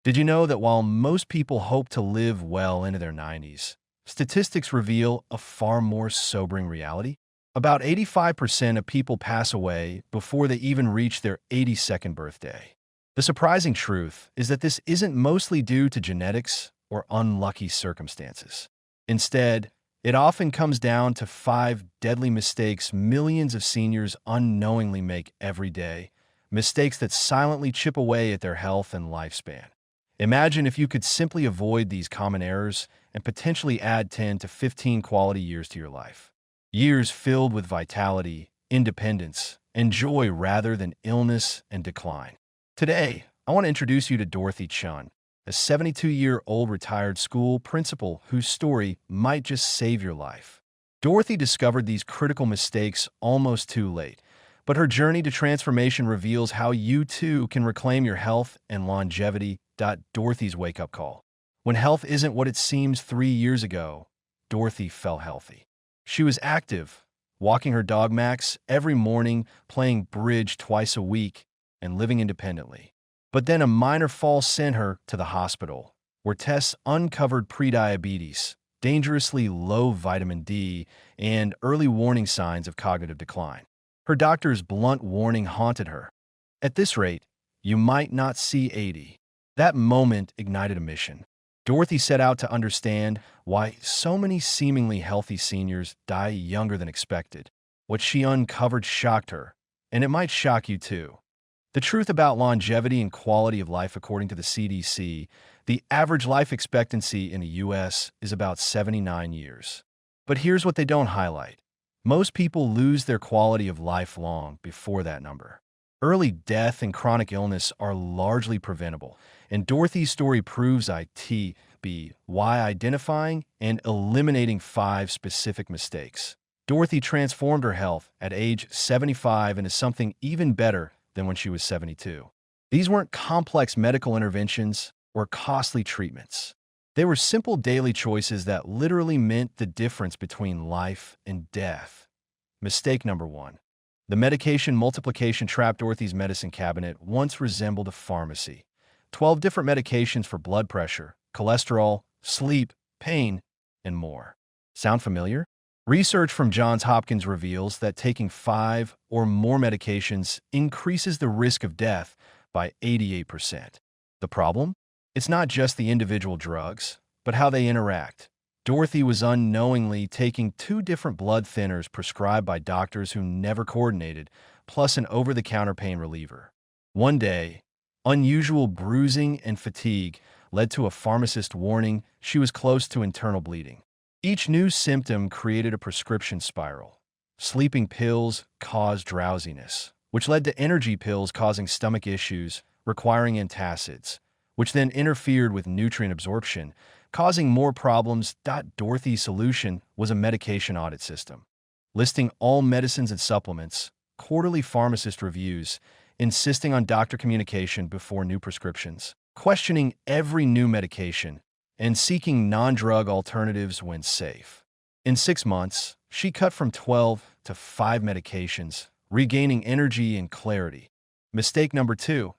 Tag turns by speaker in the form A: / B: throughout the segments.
A: Did you know that while most people hope to live well into their 90s, statistics reveal a far more sobering reality? About 85% of people pass away before they even reach their 82nd birthday. The surprising truth is that this isn't mostly due to genetics or unlucky circumstances. Instead, it often comes down to five deadly mistakes millions of seniors unknowingly make every day, mistakes that silently chip away at their health and lifespan. Imagine if you could simply avoid these common errors and potentially add 10 to 15 quality years to your life. Years filled with vitality, independence, and joy rather than illness and decline. Today, I want to introduce you to Dorothy Chun, a 72-year-old retired school principal whose story might just save your life. Dorothy discovered these critical mistakes almost too late, but her journey to transformation reveals how you too can reclaim your health and longevity. Dorothy's wake-up call. When health isn't what it seems 3 years ago, Dorothy felt healthy. She was active, walking her dog Max every morning, playing bridge twice a week, and living independently. But then a minor fall sent her to the hospital, where tests uncovered prediabetes, dangerously low vitamin D, and early warning signs of cognitive decline. Her doctor's blunt warning haunted her. At this rate, you might not see 80. That moment ignited a mission. Dorothy set out to understand why so many seemingly healthy seniors die younger than expected. What she uncovered shocked her, and it might shock you too. The truth about longevity and quality of life according to the CDC, the average life expectancy in the U.S. is about 79 years. But here's what they don't highlight. Most people lose their quality of life long before that number. Early death and chronic illness are largely preventable, and Dorothy's story proves why identifying and eliminating 5 specific mistakes. Dorothy transformed her health at age 75 into something even better than when she was 72. These weren't complex medical interventions or costly treatments. They were simple daily choices that literally meant the difference between life and death. Mistake number 1. The medication multiplication trap. Dorothy's medicine cabinet once resembled a pharmacy. 12 different medications for blood pressure, cholesterol, sleep, pain, and more. Sound familiar? Research from Johns Hopkins reveals that taking 5 or more medications increases the risk of death by 88%. The problem? It's not just the individual drugs, but how they interact. Dorothy was unknowingly taking 2 different blood thinners prescribed by doctors who never coordinated, plus an over-the-counter pain reliever. One day, unusual bruising and fatigue led to a pharmacist warning she was close to internal bleeding. Each new symptom created a prescription spiral. Sleeping pills caused drowsiness, which led to energy pills causing stomach issues requiring antacids, which then interfered with nutrient absorption, causing more problems. Dorothy's solution was a medication audit system, listing all medicines and supplements, quarterly pharmacist reviews, insisting on doctor communication before new prescriptions, questioning every new medication, and seeking non-drug alternatives when safe. In 6 months, she cut from 12 to 5 medications, regaining energy and clarity. Mistake number 2.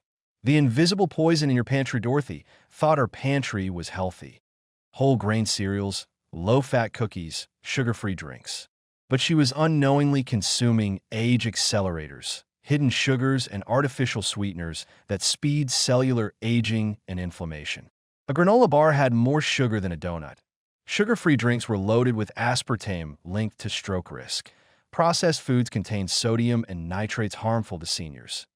A: The invisible poison in your pantry. Dorothy thought her pantry was healthy. Whole grain cereals, low-fat cookies, sugar-free drinks. But she was unknowingly consuming age accelerators, hidden sugars, and artificial sweeteners that speed cellular aging and inflammation. A granola bar had more sugar than a donut. Sugar-free drinks were loaded with aspartame linked to stroke risk. Processed foods contained sodium and nitrates harmful to seniors.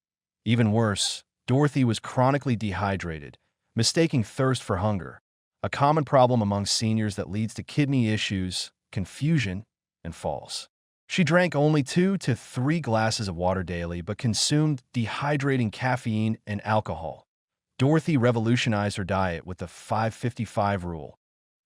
A: Even worse, Dorothy was chronically dehydrated, mistaking thirst for hunger, a common problem among seniors that leads to kidney issues, confusion, and falls. She drank only 2 to 3 glasses of water daily but consumed dehydrating caffeine and alcohol. Dorothy revolutionized her diet with the 5-55 rule.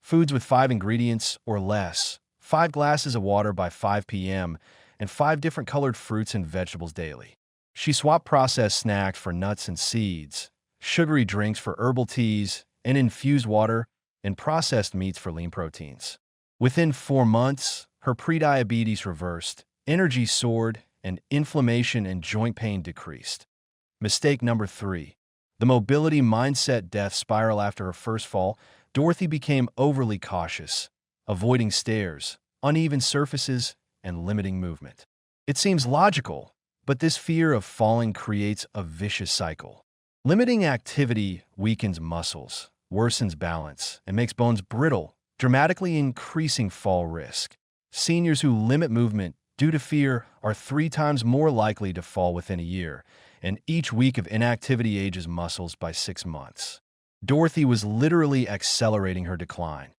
A: Foods with 5 ingredients or less, 5 glasses of water by 5 p.m., and 5 different colored fruits and vegetables daily. She swapped processed snacks for nuts and seeds, sugary drinks for herbal teas, and infused water, and processed meats for lean proteins. Within 4 months, her prediabetes reversed, energy soared, and inflammation and joint pain decreased. Mistake number 3. The mobility mindset death spiral after her first fall, Dorothy became overly cautious, avoiding stairs, uneven surfaces, and limiting movement. It seems logical, but this fear of falling creates a vicious cycle. Limiting activity weakens muscles, worsens balance, and makes bones brittle, dramatically increasing fall risk. Seniors who limit movement due to fear are 3 times more likely to fall within a year, and each week of inactivity ages muscles by 6 months. Dorothy was literally accelerating her decline.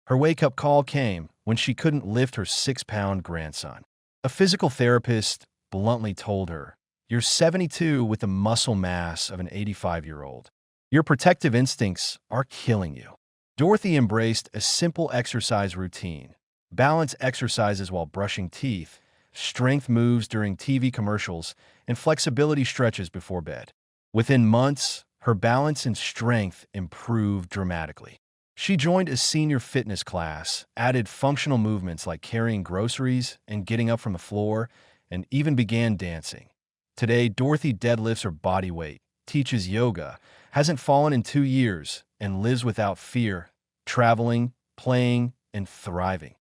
A: Her wake-up call came when she couldn't lift her 6-pound grandson. A physical therapist bluntly told her, "You're 72 with the muscle mass of an 85-year-old. Your protective instincts are killing you." Dorothy embraced a simple exercise routine: balance exercises while brushing teeth, strength moves during TV commercials, and flexibility stretches before bed. Within months, her balance and strength improved dramatically. She joined a senior fitness class, added functional movements like carrying groceries and getting up from the floor, and even began dancing. Today, Dorothy deadlifts her body weight, teaches yoga, hasn't fallen in 2 years, and lives without fear, traveling, playing, and thriving.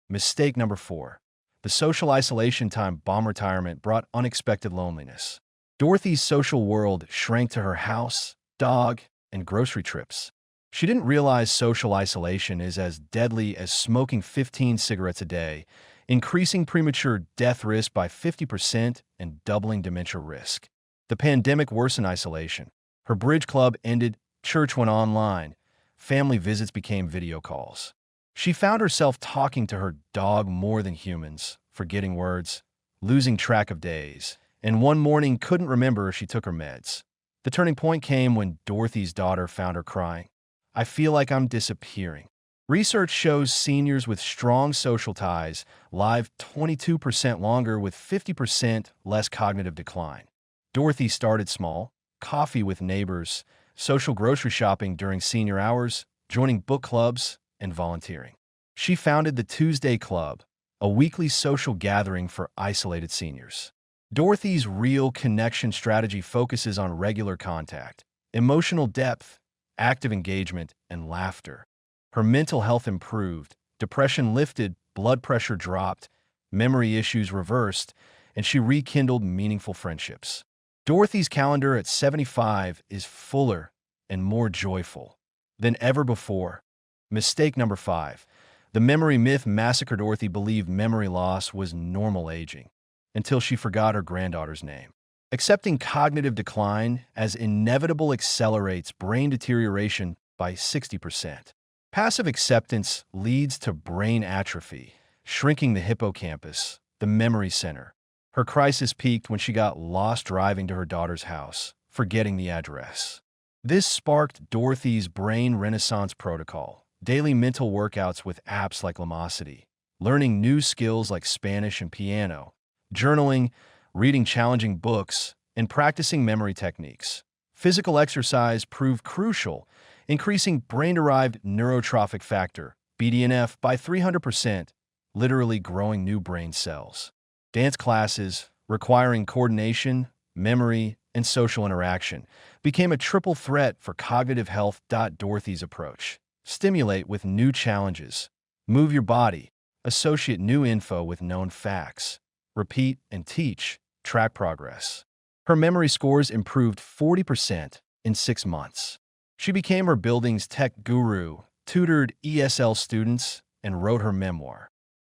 A: Mistake number 4. The social isolation time bomb retirement brought unexpected loneliness. Dorothy's social world shrank to her house, dog, and grocery trips. She didn't realize social isolation is as deadly as smoking 15 cigarettes a day, increasing premature death risk by 50% and doubling dementia risk. The pandemic worsened isolation. Her bridge club ended, church went online, family visits became video calls. She found herself talking to her dog more than humans, forgetting words, losing track of days, and one morning couldn't remember if she took her meds. The turning point came when Dorothy's daughter found her crying. "I feel like I'm disappearing." Research shows seniors with strong social ties live 22% longer with 50% less cognitive decline. Dorothy started small: coffee with neighbors, social grocery shopping during senior hours, joining book clubs, and volunteering. She founded the Tuesday Club, a weekly social gathering for isolated seniors. Dorothy's real connection strategy focuses on regular contact, emotional depth, active engagement, and laughter. Her mental health improved, depression lifted, blood pressure dropped, memory issues reversed, and she rekindled meaningful friendships. Dorothy's calendar at 75 is fuller and more joyful than ever before. Mistake number 5. The memory myth massacred. Dorothy believed memory loss was normal aging until she forgot her granddaughter's name. Accepting cognitive decline as inevitable accelerates brain deterioration by 60%. Passive acceptance leads to brain atrophy, shrinking the hippocampus, the memory center. Her crisis peaked when she got lost driving to her daughter's house, forgetting the address. This sparked Dorothy's Brain Renaissance Protocol, daily mental workouts with apps like Lumosity, learning new skills like Spanish and piano, journaling, reading challenging books, and practicing memory techniques. Physical exercise proved crucial, increasing brain-derived neurotrophic factor, BDNF, by 300%, literally growing new brain cells. Dance classes, requiring coordination, memory, and social interaction, became a triple threat for cognitive health. Dorothy's approach: stimulate with new challenges, move your body, associate new info with known facts, repeat and teach, track progress. Her memory scores improved 40% in 6 months. She became her building's tech guru, tutored ESL students, and wrote her memoir.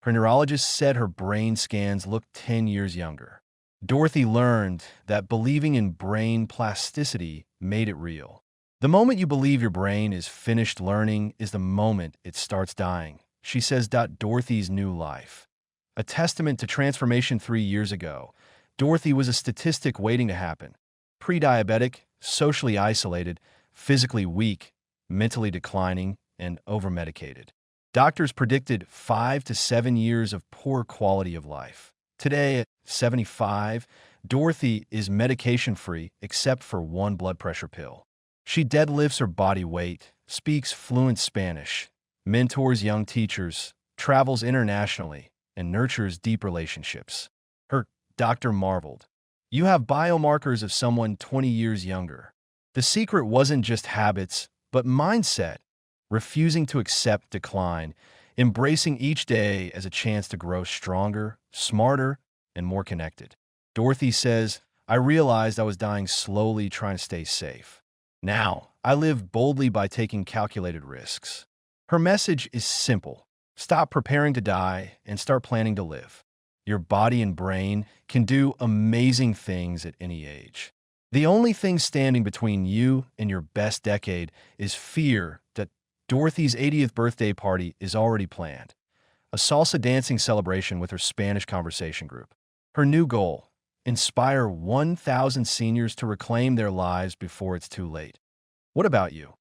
A: Her neurologist said her brain scans looked 10 years younger. Dorothy learned that believing in brain plasticity made it real. The moment you believe your brain is finished learning is the moment it starts dying, she says. Dorothy's new life: a testament to transformation. 3 years ago, Dorothy was a statistic waiting to happen. Pre-diabetic, socially isolated, physically weak, mentally declining, and overmedicated. Doctors predicted 5 to 7 years of poor quality of life. Today, at 75, Dorothy is medication-free except for one blood pressure pill. She deadlifts her body weight, speaks fluent Spanish, mentors young teachers, travels internationally, and nurtures deep relationships. Her doctor marveled, "You have biomarkers of someone 20 years younger." The secret wasn't just habits, but mindset, refusing to accept decline, embracing each day as a chance to grow stronger, smarter, and more connected. Dorothy says, I realized I was dying slowly trying to stay safe. Now, I live boldly by taking calculated risks. Her message is simple. Stop preparing to die and start planning to live. Your body and brain can do amazing things at any age. The only thing standing between you and your best decade is fear that Dorothy's 80th birthday party is already planned, a salsa dancing celebration with her Spanish conversation group. Her new goal: inspire 1,000 seniors to reclaim their lives before it's too late. What about you?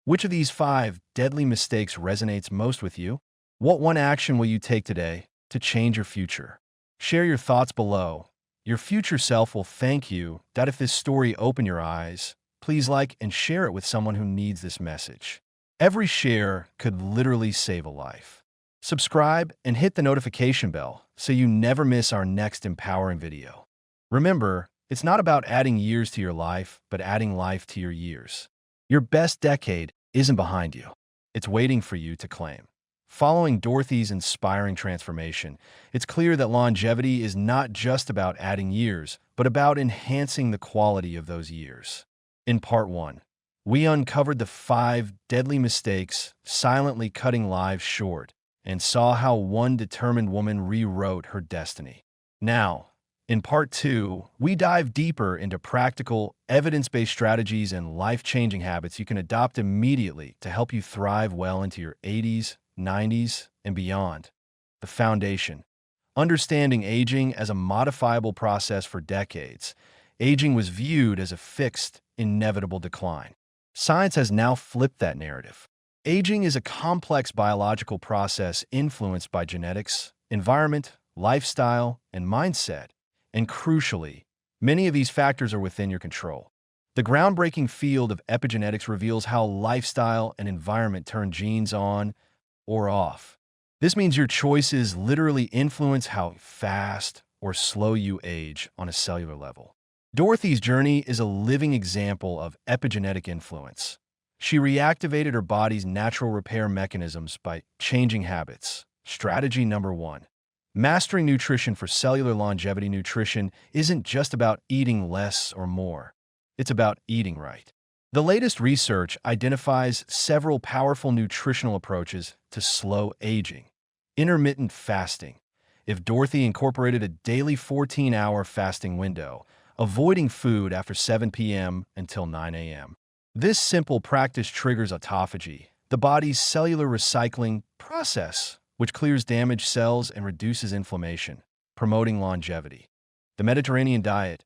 A: Which of these 5 deadly mistakes resonates most with you? What one action will you take today to change your future? Share your thoughts below. Your future self will thank you. If this story opened your eyes, please like and share it with someone who needs this message. Every share could literally save a life. Subscribe and hit the notification bell so you never miss our next empowering video. Remember, it's not about adding years to your life, but adding life to your years. Your best decade isn't behind you. It's waiting for you to claim. Following Dorothy's inspiring transformation, it's clear that longevity is not just about adding years, but about enhancing the quality of those years. In Part 1, we uncovered the 5 deadly mistakes silently cutting lives short and saw how one determined woman rewrote her destiny. Now, in Part 2, we dive deeper into practical, evidence-based strategies and life-changing habits you can adopt immediately to help you thrive well into your 80s, 90s, and beyond. The foundation. Understanding aging as a modifiable process for decades, aging was viewed as a fixed, inevitable decline. Science has now flipped that narrative. Aging is a complex biological process influenced by genetics, environment, lifestyle, and mindset. And crucially, many of these factors are within your control. The groundbreaking field of epigenetics reveals how lifestyle and environment turn genes on or off. This means your choices literally influence how fast or slow you age on a cellular level. Dorothy's journey is a living example of epigenetic influence. She reactivated her body's natural repair mechanisms by changing habits. Strategy number 1. Mastering nutrition for cellular longevity. Nutrition isn't just about eating less or more. It's about eating right. The latest research identifies several powerful nutritional approaches to slow aging. Intermittent fasting. If Dorothy incorporated a daily 14-hour fasting window, avoiding food after 7 p.m. until 9 a.m. This simple practice triggers autophagy, the body's cellular recycling process, which clears damaged cells and reduces inflammation, promoting longevity. The Mediterranean diet,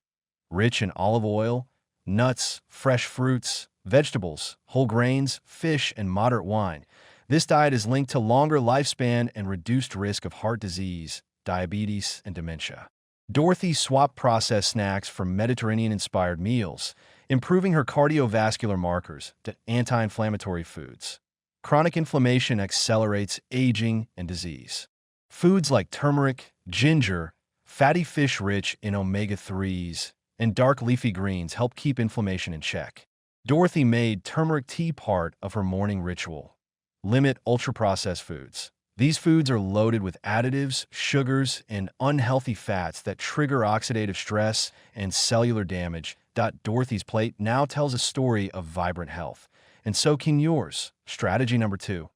A: rich in olive oil, nuts, fresh fruits, vegetables, whole grains, fish, and moderate wine. This diet is linked to longer lifespan and reduced risk of heart disease, diabetes, and dementia. Dorothy swapped processed snacks for Mediterranean-inspired meals, improving her cardiovascular markers to anti-inflammatory foods. Chronic inflammation accelerates aging and disease. Foods like turmeric, ginger, fatty fish rich in omega-3s, and dark leafy greens help keep inflammation in check. Dorothy made turmeric tea part of her morning ritual. Limit ultra-processed foods. These foods are loaded with additives, sugars, and unhealthy fats that trigger oxidative stress and cellular damage. Dorothy's plate now tells a story of vibrant health, and so can yours. Strategy number 2.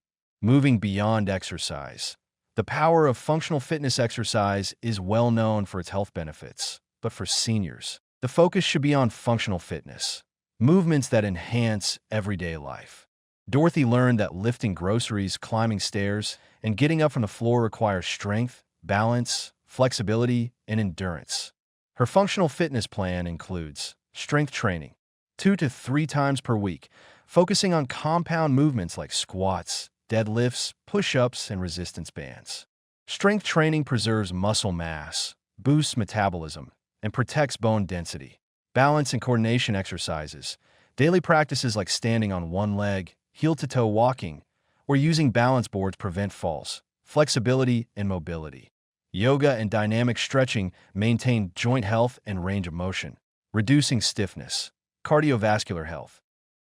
A: Moving beyond exercise. The power of functional fitness. Exercise is well known for its health benefits, but for seniors, the focus should be on functional fitness, movements that enhance everyday life. Dorothy learned that lifting groceries, climbing stairs, and getting up from the floor requires strength, balance, flexibility, and endurance. Her functional fitness plan includes strength training, 2 to 3 times per week, focusing on compound movements like squats, deadlifts, push-ups, and resistance bands. Strength training preserves muscle mass, boosts metabolism, and protects bone density. Balance and coordination exercises. Daily practices like standing on one leg, heel-to-toe walking, or using balance boards prevent falls. Flexibility and mobility. Yoga and dynamic stretching maintain joint health and range of motion, reducing stiffness. Cardiovascular health.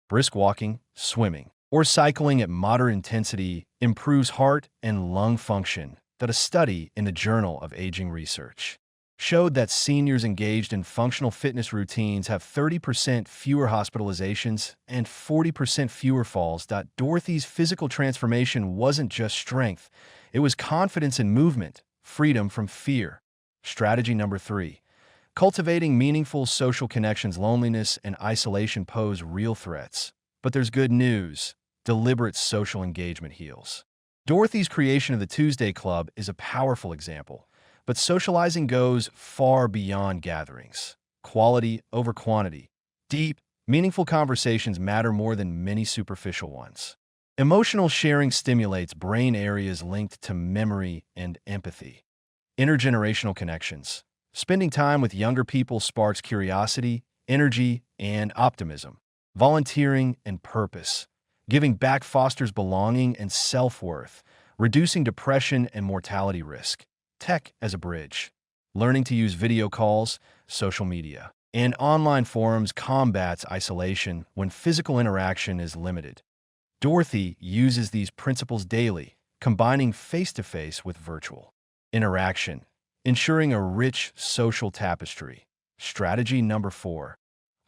A: Brisk walking, swimming, or cycling at moderate intensity improves heart and lung function that a study in the Journal of Aging Research showed that seniors engaged in functional fitness routines have 30% fewer hospitalizations and 40% fewer falls. Dorothy's physical transformation wasn't just strength, it was confidence in movement, freedom from fear. Strategy number 3. Cultivating meaningful social connections. Loneliness and isolation pose real threats. But there's good news. Deliberate social engagement heals. Dorothy's creation of the Tuesday Club is a powerful example, but socializing goes far beyond gatherings. Quality over quantity. Deep, meaningful conversations matter more than many superficial ones. Emotional sharing stimulates brain areas linked to memory and empathy. Intergenerational connections. Spending time with younger people sparks curiosity, energy, and optimism. Volunteering and purpose. Giving back fosters belonging and self-worth, reducing depression and mortality risk. Tech as a bridge. Learning to use video calls, social media, and online forums combats isolation when physical interaction is limited. Dorothy uses these principles daily, combining face-to-face with virtual interaction, ensuring a rich social tapestry. Strategy number 4.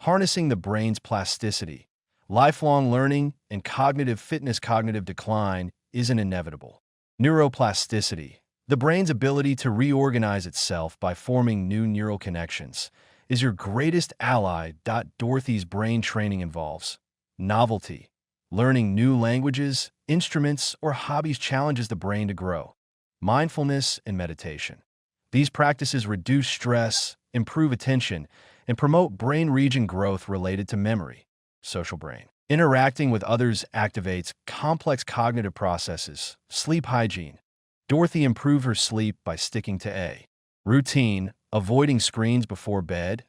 A: Harnessing the brain's plasticity. Lifelong learning and cognitive fitness. Cognitive decline isn't inevitable. Neuroplasticity, the brain's ability to reorganize itself by forming new neural connections, is your greatest ally. Dorothy's brain training involves novelty. Learning new languages, instruments, or hobbies challenges the brain to grow. Mindfulness and meditation. These practices reduce stress, improve attention, and promote brain region growth related to memory. Social brain. Interacting with others activates complex cognitive processes. Sleep hygiene. Dorothy improved her sleep by sticking to a routine, avoiding screens before bed,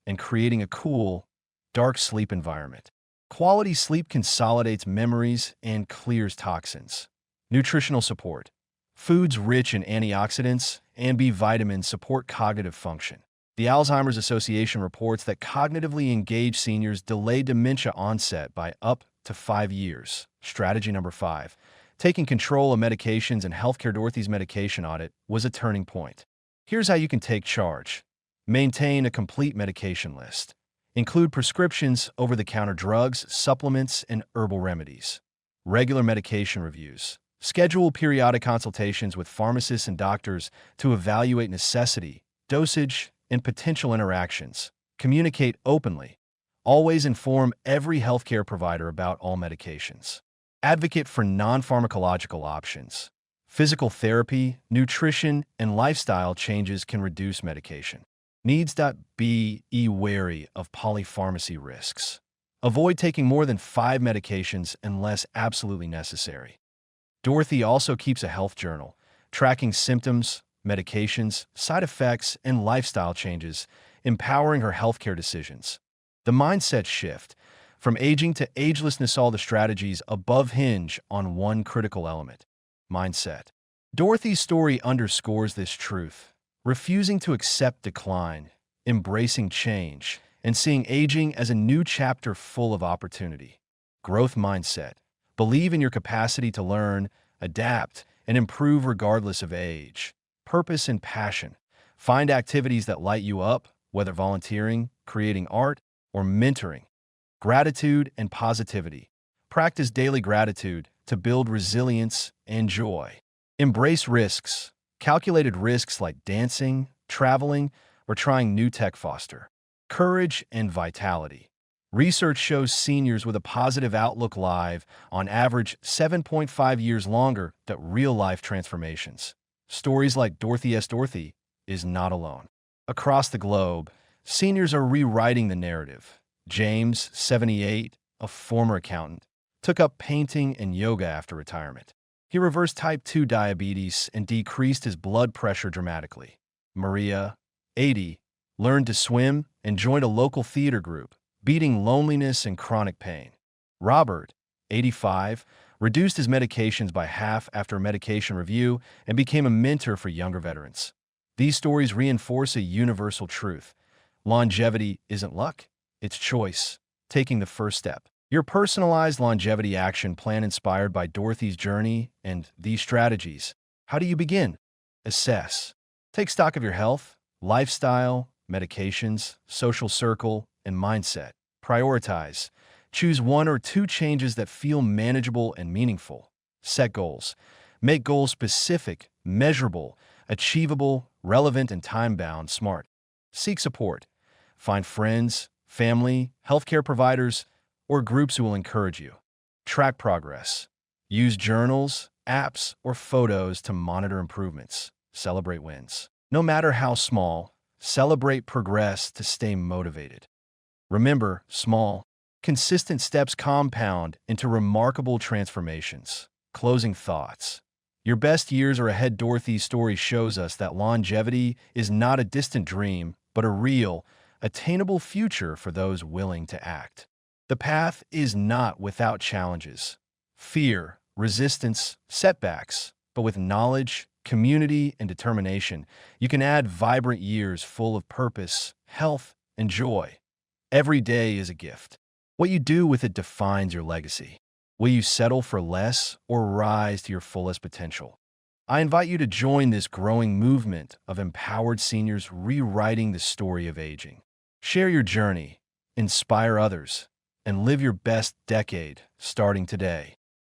A: and creating a cool, dark sleep environment. Quality sleep consolidates memories and clears toxins. Nutritional support. Foods rich in antioxidants and B vitamins support cognitive function. The Alzheimer's Association reports that cognitively engaged seniors delay dementia onset by up to 5 years. Strategy number 5. Taking control of medications and healthcare. Dorothy's medication audit was a turning point. Here's how you can take charge. Maintain a complete medication list. Include prescriptions, over-the-counter drugs, supplements, and herbal remedies. Regular medication reviews. Schedule periodic consultations with pharmacists and doctors to evaluate necessity, dosage, and potential interactions. Communicate openly. Always inform every healthcare provider about all medications. Advocate for non-pharmacological options. Physical therapy, nutrition, and lifestyle changes can reduce medication needs. Be wary of polypharmacy risks. Avoid taking more than 5 medications unless absolutely necessary. Dorothy also keeps a health journal, tracking symptoms, medications, side effects, and lifestyle changes, empowering her healthcare decisions. The mindset shift. From aging to agelessness, all the strategies above hinge on one critical element: mindset. Dorothy's story underscores this truth, refusing to accept decline, embracing change, and seeing aging as a new chapter full of opportunity. Growth mindset. Believe in your capacity to learn, adapt, and improve regardless of age. Purpose and passion. Find activities that light you up, whether volunteering, creating art, or mentoring. Gratitude and positivity. Practice daily gratitude to build resilience and joy. Embrace risks. Calculated risks like dancing, traveling, or trying new tech foster courage and vitality. Research shows seniors with a positive outlook live, on average, 7.5 years longer than real-life transformations. Stories like Dorothy is not alone. Across the globe, seniors are rewriting the narrative. James, 78, a former accountant, took up painting and yoga after retirement. He reversed type 2 diabetes and decreased his blood pressure dramatically. Maria, 80, learned to swim and joined a local theater group, beating loneliness and chronic pain. Robert, 85, reduced his medications by half after a medication review and became a mentor for younger veterans. These stories reinforce a universal truth. Longevity isn't luck, it's choice. taking the first step. Your personalized longevity action plan inspired by Dorothy's journey and these strategies. How do you begin? Assess. Take stock of your health, lifestyle, medications, social circle, and mindset. Prioritize. Choose one or two changes that feel manageable and meaningful. Set goals. Make goals specific, measurable, achievable, relevant, and time-bound. Smart. Seek support. Find friends, family, healthcare providers, or groups who will encourage you. Track progress. Use journals, apps, or photos to monitor improvements. Celebrate wins. No matter how small, celebrate progress to stay motivated. Remember, small, consistent steps compound into remarkable transformations. Closing thoughts. Your best years are ahead. Dorothy's story shows us that longevity is not a distant dream, but a real, attainable future for those willing to act. The path is not without challenges, fear, resistance, setbacks, but with knowledge, community, and determination, you can add vibrant years full of purpose, health, and joy. Every day is a gift. What you do with it defines your legacy. Will you settle for less or rise to your fullest potential? I invite you to join this growing movement of empowered seniors rewriting the story of aging. Share your journey, inspire others, and live your best decade starting today.